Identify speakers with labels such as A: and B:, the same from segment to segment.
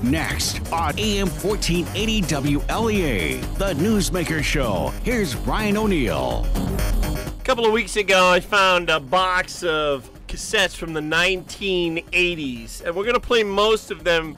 A: Next on AM 1480 WLEA, the Newsmaker Show. Here's Brian O'Neill.
B: A couple of weeks ago, I found a box of cassettes from the 1980s, and we're going to play most of them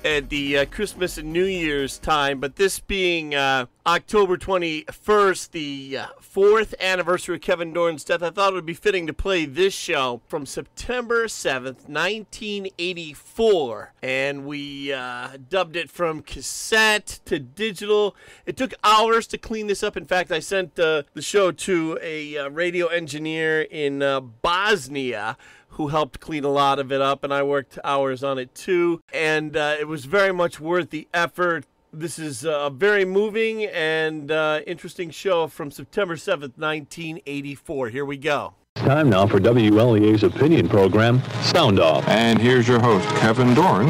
B: at the Christmas and New Year's time, but this being October 21st, the 4th anniversary of Kevin Doran's death, I thought it would be fitting to play this show from September 7th, 1984, and we dubbed it from cassette to digital. It took hours to clean this up. In fact, I sent the show to a radio engineer in Bosnia who helped clean a lot of it up, and I worked hours on it too, and it was very much worth the effort. This is a very moving and interesting show from September 7th, 1984. Here we go.
C: Time now for WLEA's opinion program, Sound Off.
D: And here's your host, Kevin Doran.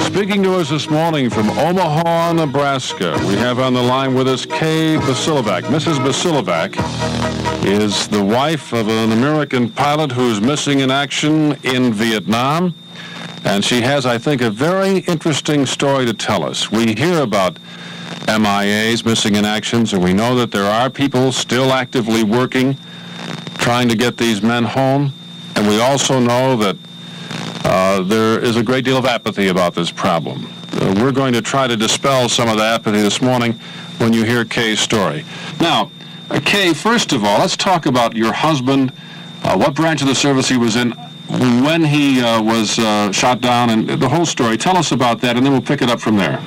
D: Speaking to us this morning from Omaha, Nebraska, we have on the line with us Kay Bosiljevac. Mrs. Bosiljevac is the wife of an American pilot who's missing in action in Vietnam. And she has, I think, a very interesting story to tell us. We hear about MIAs, missing in actions, and we know that there are people still actively working, trying to get these men home. And we also know that there is a great deal of apathy about this problem. We're going to try to dispel some of the apathy this morning when you hear Kay's story. Now, Kay, first of all, let's talk about your husband, what branch of the service he was in, when he was shot down, and the whole story. Tell us about that, and then we'll pick it up from there.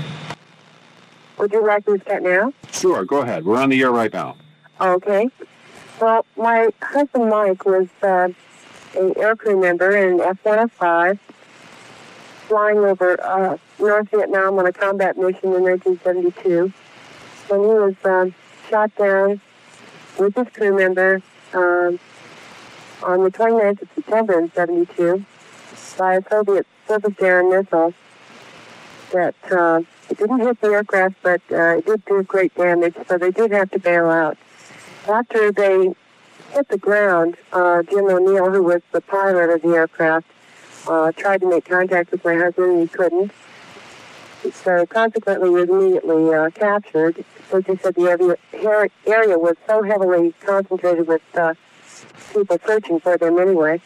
E: Would you like me to start now?
D: Sure, go ahead. We're on the air right now.
E: Okay. Well, my husband Mike was an aircrew member in F-105, flying over North Vietnam on a combat mission in 1972. When he was shot down with his crew member on the 29th of September in 72 by a Soviet surface-to-air missile that it didn't hit the aircraft, but it did do great damage, so they did have to bail out. After they hit the ground, Jim O'Neill, who was the pilot of the aircraft, tried to make contact with my husband, and he couldn't. So consequently, he was immediately captured. So he said the area was so heavily concentrated with people searching for them anyway.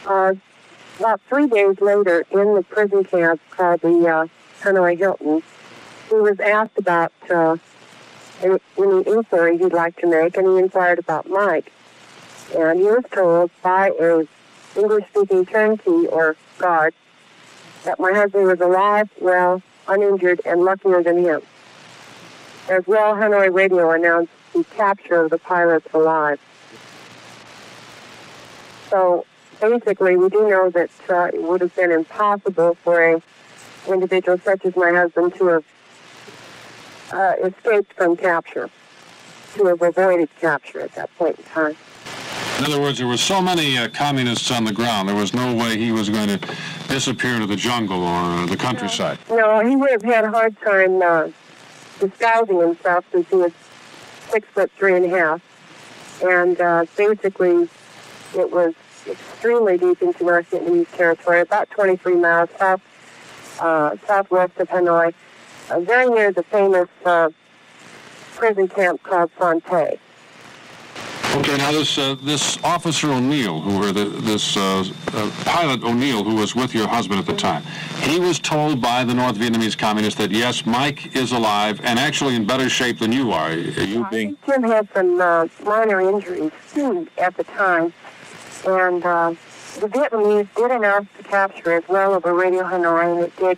E: About 3 days later, in the prison camp called the Hanoi Hilton, he was asked about any inquiry he'd like to make, and he inquired about Mike. And he was told by a English-speaking turnkey or guard that my husband was alive, well, uninjured, and luckier than him. As well, Hanoi Radio announced the capture of the pilots alive. So basically, we do know that it would have been impossible for an individual such as my husband to have escaped from capture, to have avoided capture at that point in time.
D: In other words, there were so many communists on the ground, there was no way he was going to disappear into the jungle or the countryside.
E: No, he would have had a hard time disguising himself since he was 6'3.5", and basically it was extremely deep into North Vietnamese territory, about 23 miles southwest of Hanoi, very near the famous prison camp called Son Tay.
D: Okay, now this Officer O'Neill, this pilot O'Neill, who was with your husband at the time, he was told by the North Vietnamese communists that, yes, Mike is alive and actually in better shape than you are.
E: I think Jim had some minor injuries at the time, and the Vietnamese did announce the capture as well over Radio Hanoi, and it did,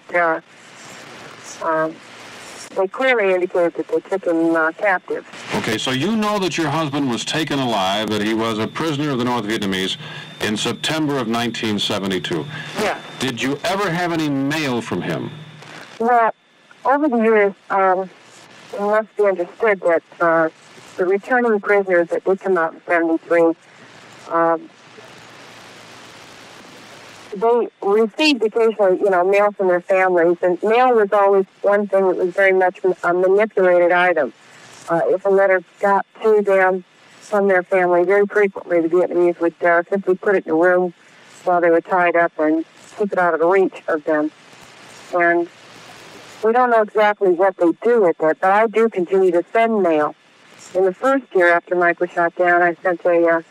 E: they clearly indicated that they took him captive.
D: Okay, so you know that your husband was taken alive, that he was a prisoner of the North Vietnamese in September of 1972.
E: Yes.
D: Did you ever have any mail from him?
E: Well, over the years, it must be understood that the returning prisoners that did come out in 73, they received occasionally, mail from their families, and mail was always one thing that was very much a manipulated item. If a letter got to them from their family, very frequently the Vietnamese would simply put it in a room while they were tied up and keep it out of the reach of them. and we don't know exactly what they do with it, but I do continue to send mail. In the first year after Mike was shot down, I sent a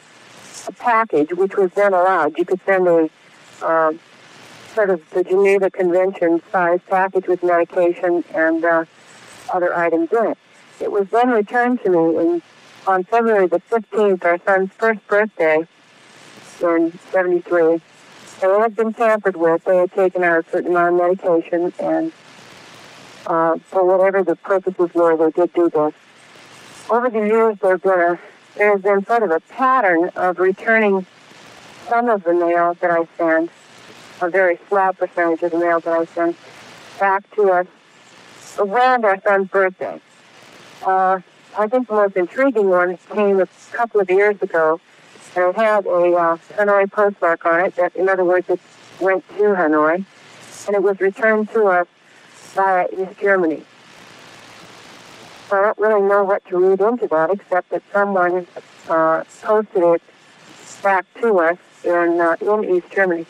E: package, which was then allowed. You could send a sort of the Geneva Convention size package with medication and other items in it. It was then returned to me on February the 15th, our son's first birthday in 73. They had been tampered with. They had taken out a certain amount of medication, and for whatever the purposes were, they did do this. Over the years, there's been sort of a pattern of returning some of the mail that I send, a very small percentage of the mail that I send, back to us around our son's birthday. I think the most intriguing one came a couple of years ago, and it had a Hanoi postmark on it. That, in other words, it went to Hanoi, and it was returned to us via East Germany. So I don't really know what to read into that, except that someone posted it back to us in East Germany.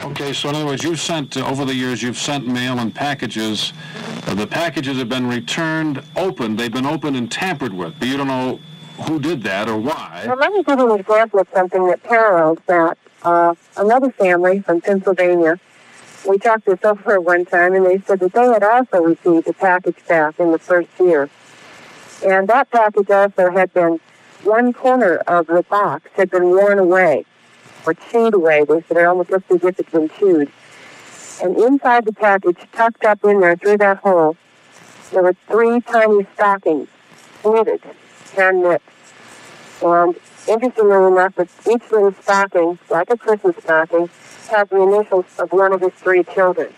D: Okay, so in other words, you've sent, over the years, you've sent mail and packages. The packages have been returned open. They've been opened and tampered with, but you don't know who did that or why.
E: Well, let me give you an example of something that parallels that. Another family from Pennsylvania, we talked this over one time, and they said that they had also received a package back in the first year. And that package also had been, one corner of the box had been worn away, or chewed away. They said it almost looked as if it had been chewed. And inside the package, tucked up in there through that hole, there were 3 tiny stockings, knitted, hand knit. And interestingly enough, each little stocking, like a Christmas stocking, had the initials of one of his 3 children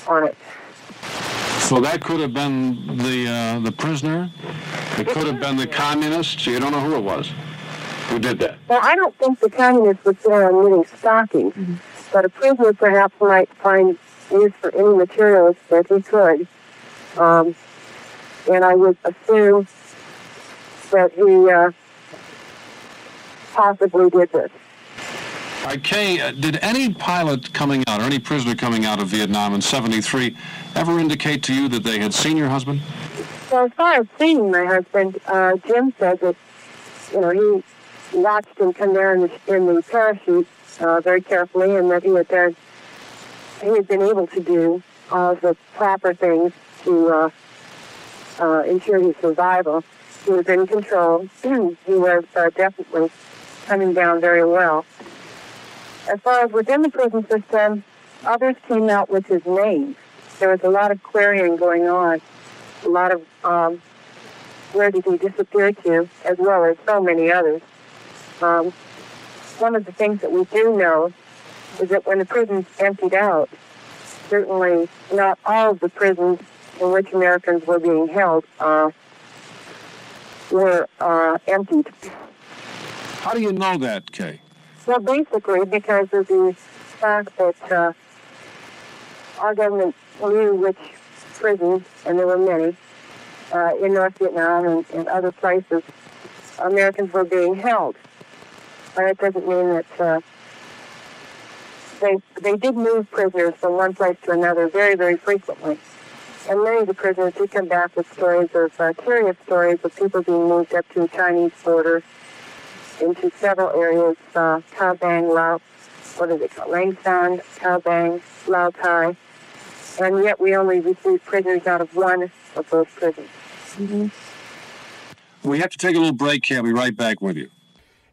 E: on it.
D: So that could have been the prisoner? It could have been the communists? You don't know who it was? Who did that?
E: Well, I don't think the communists would sit on knitting stockings, but a prisoner perhaps might find use for any materials that he could. And I would assume that he possibly did this.
D: Kay, did any pilot coming out, or any prisoner coming out of Vietnam in 73, ever indicate to you that they had seen your husband?
E: So as far as seeing my husband, Jim said that, he watched him come there in the parachute very carefully, and that he had been able to do all the proper things to ensure his survival. He was in control. He was definitely coming down very well. As far as within the prison system, others came out with his name. There was a lot of querying going on, a lot of where did he disappear to, as well as so many others. One of the things that we do know is that when the prisons emptied out, certainly not all of the prisons in which Americans were being held were emptied.
D: How do you know that, Kay?
E: Well, basically because of the fact that our government knew which prisons, and there were many, in North Vietnam and other places, Americans were being held. But it doesn't mean that they did move prisoners from one place to another very, very frequently. And many of the prisoners did come back with stories of, curious stories of people being moved up to the Chinese border into several areas, Cao Bang, Lao, what is it called, Lang San, Cao Bang, Lao Tai, and yet we only received prisoners out of one of those prisons. Mm-hmm.
D: We have to take a little break here. I'll be right back with you.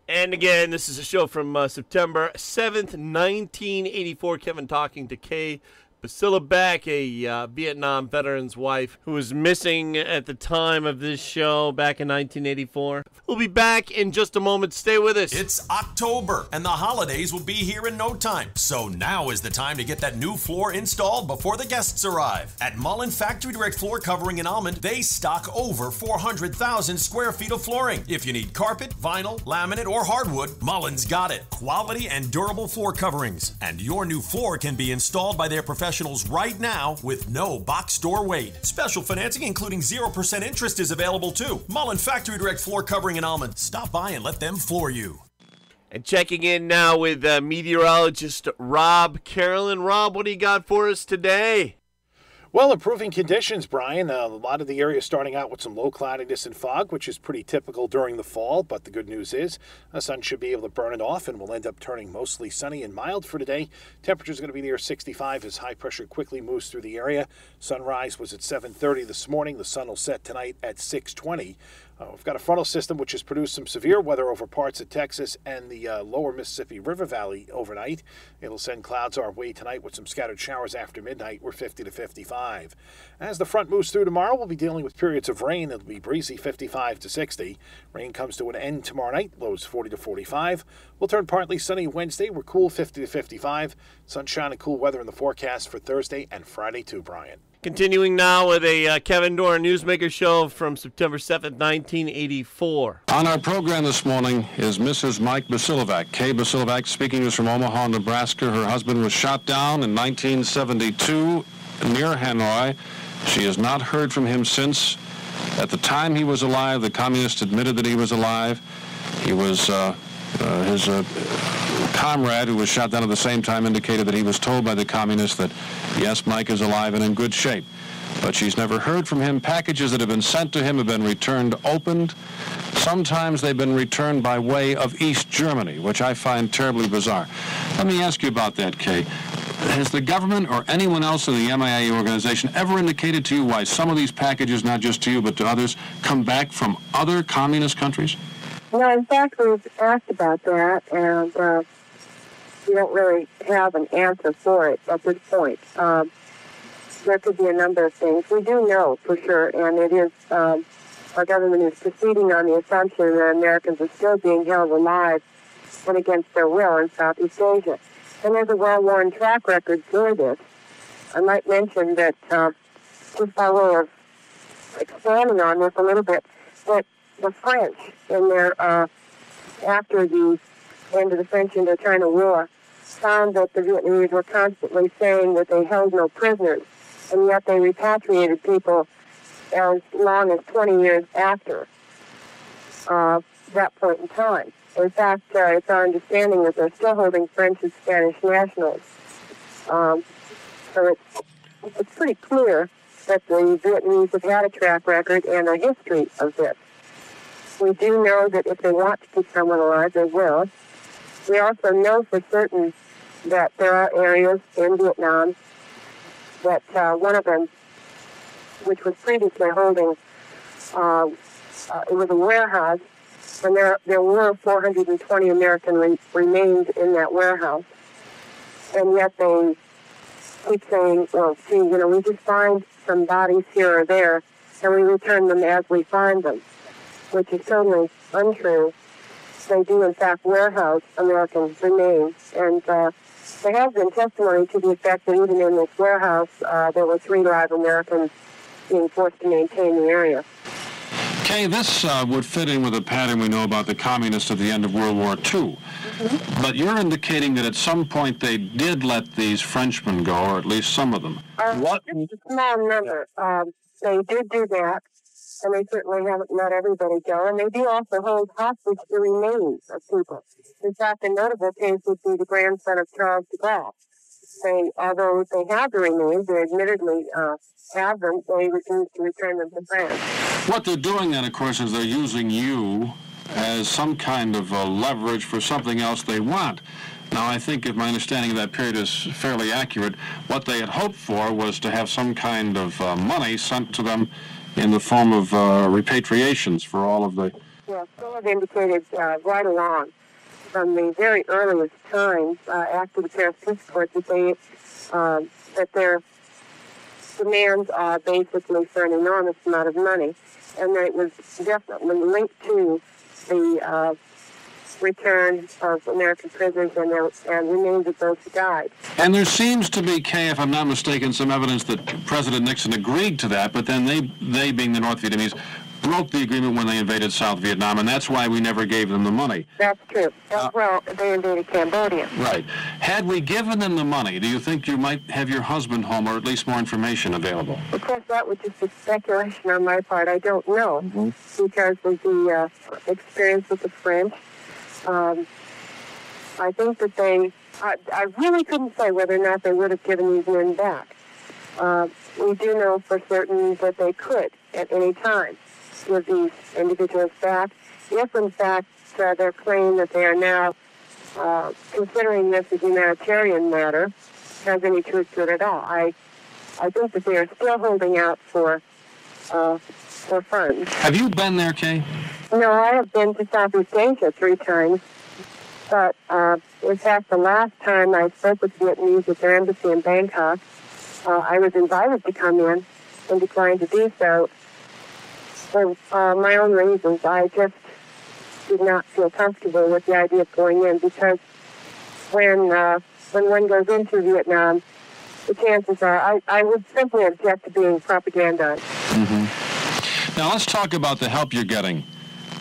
B: And again, this is a show from September 7th, 1984. Kevin talking to Kay Bosiljevac, a Vietnam veteran's wife who was missing at the time of this show back in 1984. We'll be back in just a moment. Stay with us.
F: It's October, and the holidays will be here in no time. So now is the time to get that new floor installed before the guests arrive. At Mullen Factory Direct Floor Covering in Almond, they stock over 400,000 square feet of flooring. If you need carpet, vinyl, laminate, or hardwood, Mullen's got it. Quality and durable floor coverings. And your new floor can be installed by their professionals right now with no box store wait. Special financing including 0% interest is available too. Mullen Factory Direct Floor Covering in Almond. Stop by and let them floor you.
B: And checking in now with meteorologist Rob Carolyn. Rob, what do you got for us today?
G: Well, improving conditions, Brian. A lot of the area starting out with some low cloudiness and fog, which is pretty typical during the fall. But the good news is the sun should be able to burn it off and will end up turning mostly sunny and mild for today. Temperature's going to be near 65 as high pressure quickly moves through the area. Sunrise was at 7:30 this morning. The sun will set tonight at 6:20. We've got a frontal system which has produced some severe weather over parts of Texas and the lower Mississippi River Valley overnight. It'll send clouds our way tonight with some scattered showers after midnight. We're 50 to 55. As the front moves through tomorrow, we'll be dealing with periods of rain. It'll be breezy 55 to 60. Rain comes to an end tomorrow night, lows 40 to 45. We'll turn partly sunny Wednesday. We're cool 50 to 55. Sunshine and cool weather in the forecast for Thursday and Friday too, Brian.
B: Continuing now with a Kevin Doran Newsmaker show from September 7th, 1984.
D: On our program this morning is Mrs. Mike Bosiljevac. Kay Bosiljevac speaking to us from Omaha, Nebraska. Her husband was shot down in 1972 near Hanoi. She has not heard from him since. At the time he was alive, the communists admitted that he was alive. He was his comrade who was shot down at the same time indicated that he was told by the communists that, yes, Mike is alive and in good shape. But she's never heard from him. Packages that have been sent to him have been returned opened. Sometimes they've been returned by way of East Germany, which I find terribly bizarre. Let me ask you about that, Kay. Has the government or anyone else in the MIA organization ever indicated to you why some of these packages, not just to you but to others, come back from other communist countries?
E: No, in fact, we've asked about that, and we don't really have an answer for it at this point. There could be a number of things. We do know for sure, and it is our government is proceeding on the assumption that Americans are still being held alive and against their will in Southeast Asia. And there's a well-worn track record for this. I might mention that, just by way of expanding on this a little bit, that the French, in their after the end of the French Indochina War, found that the Vietnamese were constantly saying that they held no prisoners, and yet they repatriated people as long as 20 years after that point in time. In fact, it's our understanding that they're still holding French and Spanish nationals. So it's pretty clear that the Vietnamese have had a track record and a history of this. We do know that if they want to keep someone alive, they will. We also know for certain that there are areas in Vietnam that one of them, which was previously holding, it was a warehouse, and there were 420 American remains in that warehouse. And yet they keep saying, well, gee, we just find some bodies here or there, and we return them as we find them, which is totally untrue. They do, in fact, warehouse American remains. And there has been testimony to the effect that even in this warehouse, there were 3 live Americans being forced to maintain the area.
D: Kay, this would fit in with a pattern we know about the communists at the end of World War II. Mm-hmm. But you're indicating that at some point they did let these Frenchmen go, or at least some of them.
E: Just a small number. They did do that, and they certainly haven't let everybody go. And they do also hold hostage the remains of people. In fact, a notable case would be the grandson of Charles de Gaulle. Although they have the remains, they admittedly have them, they refuse to return them to France.
D: What they're doing then, of course, is they're using you as some kind of leverage for something else they want. Now, I think if my understanding of that period is fairly accurate, what they had hoped for was to have some kind of money sent to them in the form of repatriations for all of the...
E: Yes, so have indicated right along from the very earliest times after the Paris Peace Accord that their demands are basically for an enormous amount of money, and that it was definitely linked to the return of American prisoners and remains of those who died.
D: And there seems to be, Kay, if I'm not mistaken, some evidence that President Nixon agreed to that, but then they being the North Vietnamese, broke the agreement when they invaded South Vietnam, and that's why we never gave them the money.
E: That's true. Well, they invaded Cambodia.
D: Right. Had we given them the money, do you think you might have your husband home, or at least more information available?
E: Of course, that would just be speculation on my part. I don't know, because of the experience with the French. I think that I really couldn't say whether or not they would have given these men back. We do know for certain that they could, at any time, give these individuals back, if in fact their claim that they are now considering this a humanitarian matter has any truth to it at all. I think that they are still holding out for funds.
D: Have you been there, Kay?
E: No, I have been to Southeast Asia 3 times, but in fact, the last time I spoke with Vietnamese at their embassy in Bangkok, I was invited to come in and declined to do so for my own reasons. I just did not feel comfortable with the idea of going in because when one goes into Vietnam, the chances are I would simply object to being propagandized.
D: Mm-hmm. Now let's talk about the help you're getting.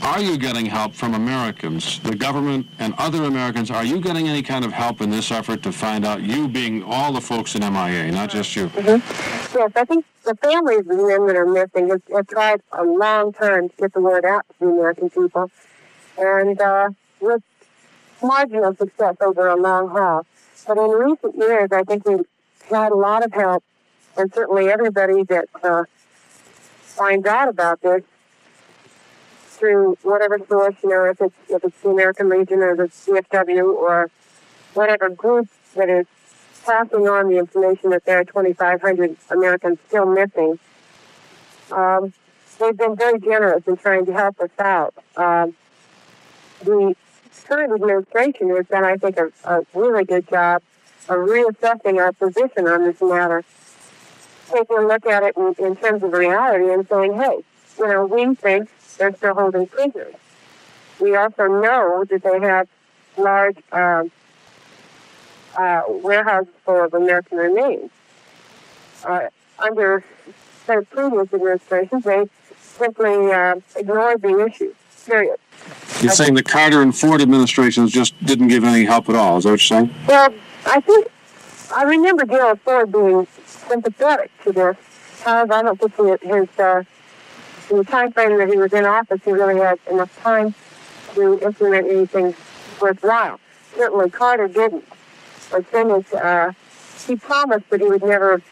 D: Are you getting help from Americans, the government and other Americans? Are you getting any kind of help in this effort to find out, you being all the folks in MIA, not just you?
E: Mm-hmm. Yes, I think the families of the men that are missing have tried a long time to get the word out to the American people, and with marginal success over a long haul. But in recent years, I think we've had a lot of help, and certainly everybody that finds out about this through whatever source, if it's the American Legion or the CFW or whatever group that is passing on the information that there are 2,500 Americans still missing. They've been very generous in trying to help us out. The current administration has done, I think, a really good job of reassessing our position on this matter, taking a look at it in terms of reality and saying, hey, we think they're still holding prisoners. We also know that they have large warehouses full of American remains. Under previous administrations, they simply ignored the issue, period.
D: You're saying the Carter and Ford administrations just didn't give any help at all, is that what you're saying?
E: Well, I remember Gerald Ford being sympathetic to this. However, I don't think in the time frame that he was in office, he really had enough time to implement anything worthwhile. Certainly Carter didn't. As soon as he promised that he would never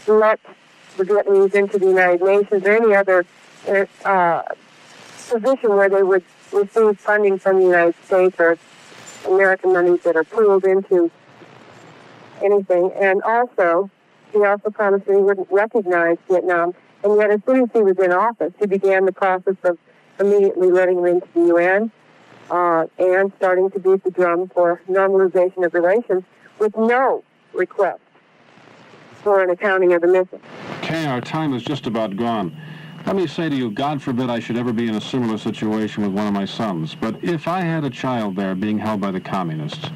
E: let the Vietnamese into the United Nations or any other position where they would receive funding from the United States or American monies that are pooled into anything. And also, he also promised that he wouldn't recognize Vietnam. And yet, as soon as he was in office, he began the process of immediately letting them into the UN and starting to beat the drum for normalization of relations with no request for an accounting of the missing.
D: Kay, our time is just about gone. Let me say to you, God forbid I should ever be in a similar situation with one of my sons, but if I had a child there being held by the communists,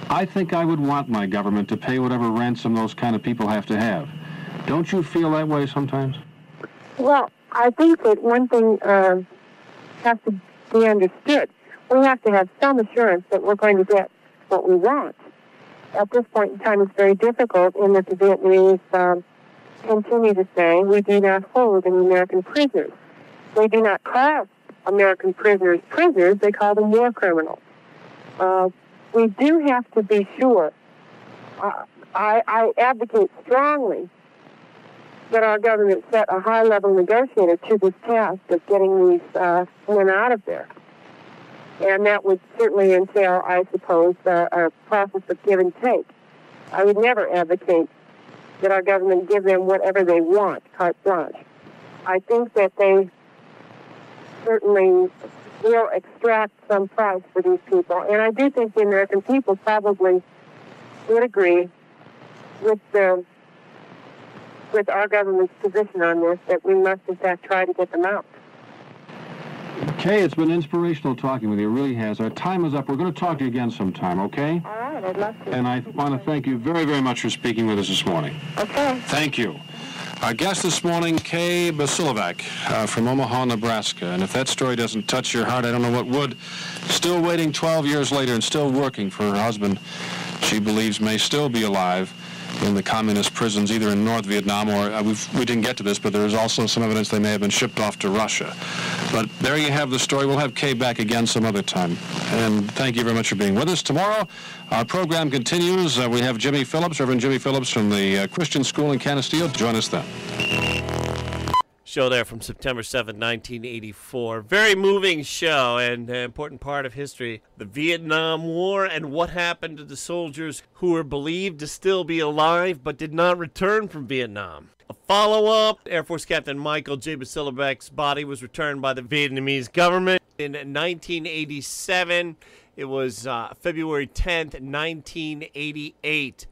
D: I think I would want my government to pay whatever ransom those kind of people have to have. Don't you feel that way sometimes?
E: Well, I think that one thing has to be understood. We have to have some assurance that we're going to get what we want. At this point in time, it's very difficult in that the Vietnamese continue to say, we do not hold any American prisoners. They do not call American prisoners prisoners, they call them war criminals. We do have to be sure. I advocate strongly that our government set a high-level negotiator to this task of getting these men out of there. And that would certainly entail, I suppose, a process of give and take. I would never advocate that our government give them whatever they want, carte blanche. I think that they certainly will extract some price for these people. And I do think the American people probably would agree with our government's position on this, that we must, in fact, try to get them out.
D: Kay, it's been inspirational talking with you. It really has. Our time is up. We're going to talk to you again sometime, okay?
E: All right, I'd love to.
D: And I want to thank you very, very much for speaking with us this morning.
E: Okay.
D: Thank you. Our guest this morning, Kay Bosiljevac from Omaha, Nebraska. And if that story doesn't touch your heart, I don't know what would. Still waiting 12 years later and still working for her husband she believes may still be alive. in the communist prisons, either in North Vietnam or, we didn't get to this, but there is also some evidence they may have been shipped off to Russia. But there you have the story. We'll have Kay back again some other time. And thank you very much for being with us. Tomorrow, our program continues. We have Jimmy Phillips, Reverend Jimmy Phillips from the Christian School in Canisteo. Join us then.
B: Show there from September 7, 1984. Very moving show and an important part of history. The Vietnam War and what happened to the soldiers who were believed to still be alive but did not return from Vietnam. A follow-up, Air Force Captain Michael J. Basiljevac's body was returned by the Vietnamese government in 1987. It was February 10th, 1988.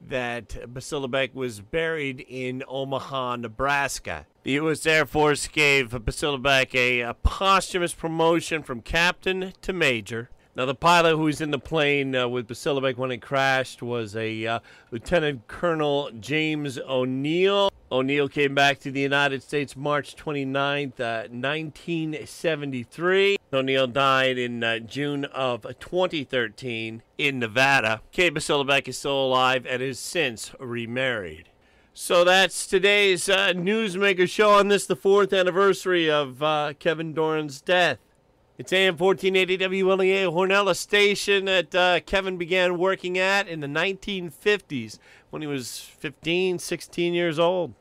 B: That Bosiljevac was buried in Omaha, Nebraska. The U.S. Air Force gave Bosiljevac a posthumous promotion from captain to major. Now, the pilot who was in the plane with Bosiljevac when it crashed was a Lieutenant Colonel James O'Neill. O'Neill came back to the United States March 29th, 1973. O'Neill died in June of 2013 in Nevada. Kay Bosiljevac is still alive and is since remarried. So that's today's Newsmaker show on this, the 4th anniversary of Kevin Doran's death. It's AM 1480 WLEA, Hornella station that Kevin began working at in the 1950s when he was 15, 16 years old.